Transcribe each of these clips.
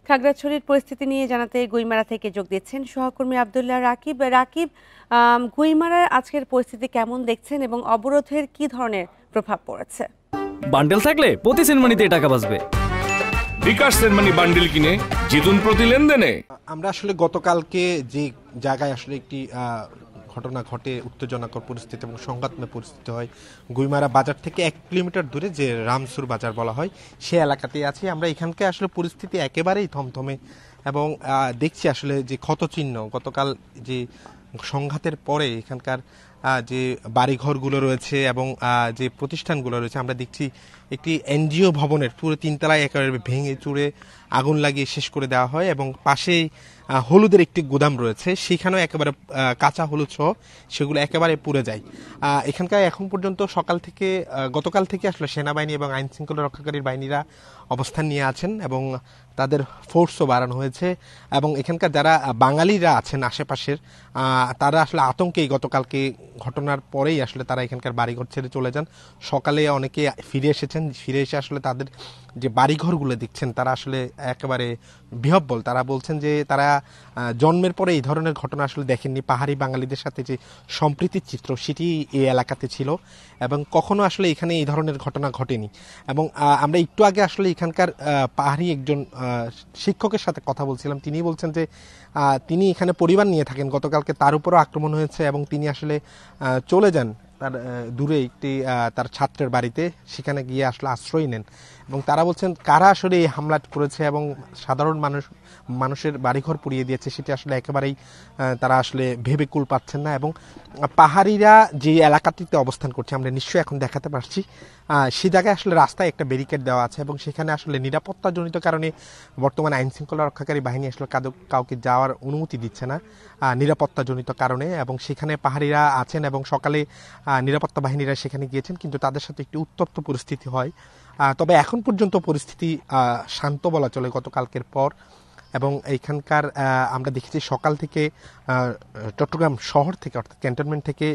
খাগড়াছড়ির পরিস্থিতি নিয়ে জানাতে গুইমারা থেকে যোগ দিচ্ছেন সহকর্মী আব্দুল্লাহ রাকিব। রাকিব, গুইমারার আজকের পরিস্থিতি কেমন দেখছেন এবং অবরোধের কি ধরনের প্রভাব পড়েছে? বান্ডেল থাকলে প্রতি সেনমানিতে টাকা বাঁচবে। বিকাশ সেনমানি বান্ডেল কিনে জিতুন প্রতি লেনদেনে। আমরা আসলে গতকালকে যে জায়গায় আসলে একটি ঘটনা ঘটে, উত্তেজনাকর পরিস্থিতি এবং সংঘাতময় পরিস্থিতি হয় গুইমারা বাজার থেকে 1 কিলোমিটার দূরে যে রামসুর বাজার বলা হয় সে এলাকাতেই আছি আমরা। এখানকে আসলে পরিস্থিতি একেবারেই থমথমে এবং দেখছি আসলে যে ক্ষতচিহ্ন গতকাল যে সংঘাতের পরে এখানকার যে বাড়িঘরগুলো রয়েছে এবং যে প্রতিষ্ঠানগুলো রয়েছে আমরা দেখছি একটি এনজিও ভবনের পুরো 3 তলায় একেবারে ভেঙে চুরে আগুন লাগিয়ে শেষ করে দেওয়া হয় এবং পাশেই হলুদের একটি গুদাম রয়েছে, সেখানেও একেবারে কাঁচা হলুদ সহ সেগুলো একেবারে পুড়ে যায়। এখানকার এখন পর্যন্ত গতকাল থেকে আসলে সেনাবাহিনী এবং আইন শৃঙ্খলা রক্ষাকারী বাহিনীরা অবস্থান নিয়ে আছেন এবং তাদের ফোর্সও বাড়ানো হয়েছে এবং এখানকার যারা বাঙালিরা আছেন আশেপাশের তারা আসলে আতঙ্কেই গতকালকে ঘটনার পরেই আসলে তারা এখানকার বাড়িঘর ছেড়ে চলে যান। সকালে অনেকে ফিরে এসে আসলে তাদের যে বাড়িঘরগুলো দেখছেন তারা আসলে একেবারে বিহ্বল। তারা বলছেন যে তারা জন্মের পরে এই ধরনের ঘটনা আসলে দেখেননি। পাহাড়ি বাঙালিদের সাথে যে সম্প্রীতির চিত্র সেটি এই এলাকাতে ছিল এবং কখনো আসলে এখানে এই ধরনের ঘটনা ঘটেনি। এবং আমরা একটু আগে আসলে এখানকার পাহাড়ি একজন শিক্ষকের সাথে কথা বলছিলাম, তিনি বলছেন যে তিনি এখানে পরিবার নিয়ে থাকেন, গতকালকে তার উপরও আক্রমণ হয়েছে এবং তিনি আসলে চলে যান তার দূরে একটি তার ছাত্রের বাড়িতে, সেখানে গিয়ে আসলে আশ্রয় নেন এবং তারা বলছেন কারা আসলে এই হামলা করেছে এবং সাধারণ মানুষের বাড়িঘর পুড়িয়ে দিয়েছে সেটি আসলে একেবারেই তারা আসলে ভেবে কুল পাচ্ছেন না। এবং পাহাড়িরা যে এলাকাটিতে অবস্থান করছে আমরা নিশ্চয়ই এখন দেখাতে পারছি, সেই জায়গায় আসলে রাস্তায় একটা ব্যারিকেড দেওয়া আছে এবং সেখানে আসলে নিরাপত্তাজনিত কারণে বর্তমানে আইন শৃঙ্খলা রক্ষাকারী বাহিনী আসলে কাউকে যাওয়ার অনুমতি দিচ্ছে না নিরাপত্তাজনিত কারণে। এবং সেখানে পাহাড়িরা আছেন এবং সকালে নিরাপত্তা বাহিনীরা সেখানে গিয়েছেন, কিন্তু তাদের সাথে একটি উত্তপ্ত পরিস্থিতি হয়। তবে এখন পর্যন্ত পরিস্থিতি শান্ত বলা চলে গতকালকের পর। এবং এইখানকার আমরা দেখেছি সকাল থেকে চট্টগ্রাম শহর থেকে অর্থাৎ ক্যান্টনমেন্ট থেকে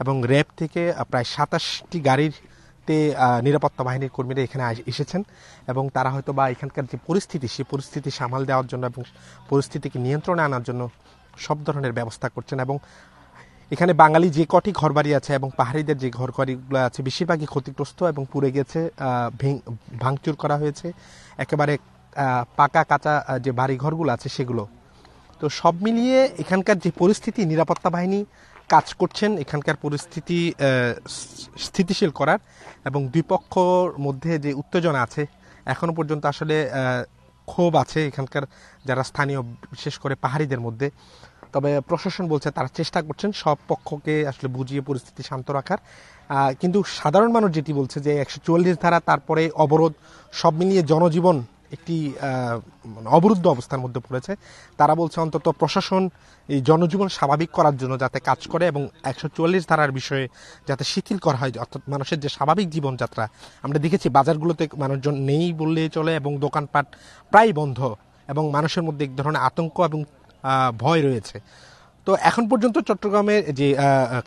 এবং র্যাব থেকে প্রায় 27টি গাড়িতে নিরাপত্তা বাহিনীর কর্মীরা এখানে এসেছেন এবং তারা হয়তো বা এখানকার যে পরিস্থিতি সেই পরিস্থিতি সামাল দেওয়ার জন্য এবং পরিস্থিতিকে নিয়ন্ত্রণে আনার জন্য সব ধরনের ব্যবস্থা করছেন। এবং এখানে বাঙালি যে কটি ঘরবাড়ি আছে এবং পাহাড়িদের যে ঘরবাড়িগুলো আছে বেশিরভাগই ক্ষতিগ্রস্ত এবং পুড়ে গেছে, ভাঙচুর করা হয়েছে একেবারে পাকা কাঁচা যে বাড়িঘরগুলো আছে সেগুলো। তো সব মিলিয়ে এখানকার যে পরিস্থিতি, নিরাপত্তা বাহিনী কাজ করছেন এখানকার পরিস্থিতি স্থিতিশীল করার এবং দুই পক্ষর মধ্যে যে উত্তেজনা আছে এখনো পর্যন্ত আসলে ক্ষোভ আছে এখানকার যারা স্থানীয় বিশেষ করে পাহাড়িদের মধ্যে। তবে প্রশাসন বলছে তারা চেষ্টা করছেন সব পক্ষকে আসলে বুঝিয়ে পরিস্থিতি শান্ত রাখার, কিন্তু সাধারণ মানুষ যেটি বলছে যে 144 ধারা তারপরে অবরোধ সব মিলিয়ে জনজীবন একটি অবরুদ্ধ অবস্থার মধ্যে পড়েছে। তারা বলছে অন্তত প্রশাসন এই জনজীবন স্বাভাবিক করার জন্য যাতে কাজ করে এবং 144 ধারার বিষয়ে যাতে শিথিল করা হয়, অর্থাৎ মানুষের যে স্বাভাবিক জীবনযাত্রা। আমরা দেখেছি বাজারগুলোতে মানুষজন নেই বললেই চলে এবং দোকানপাট প্রায় বন্ধ এবং মানুষের মধ্যে এক ধরনের আতঙ্ক এবং ভয় রয়েছে। তো এখন পর্যন্ত চট্টগ্রামের যে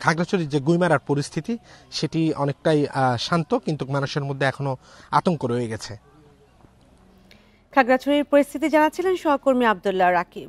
খাগড়াছড়ির যে গুইমারার পরিস্থিতি সেটি অনেকটাই শান্ত, কিন্তু মানুষের মধ্যে এখনো আতঙ্ক রয়ে গেছে। খাগড়াছড়ির পরিস্থিতি জানাচ্ছিলেন সহকর্মী আব্দুল্লাহ রাকিব।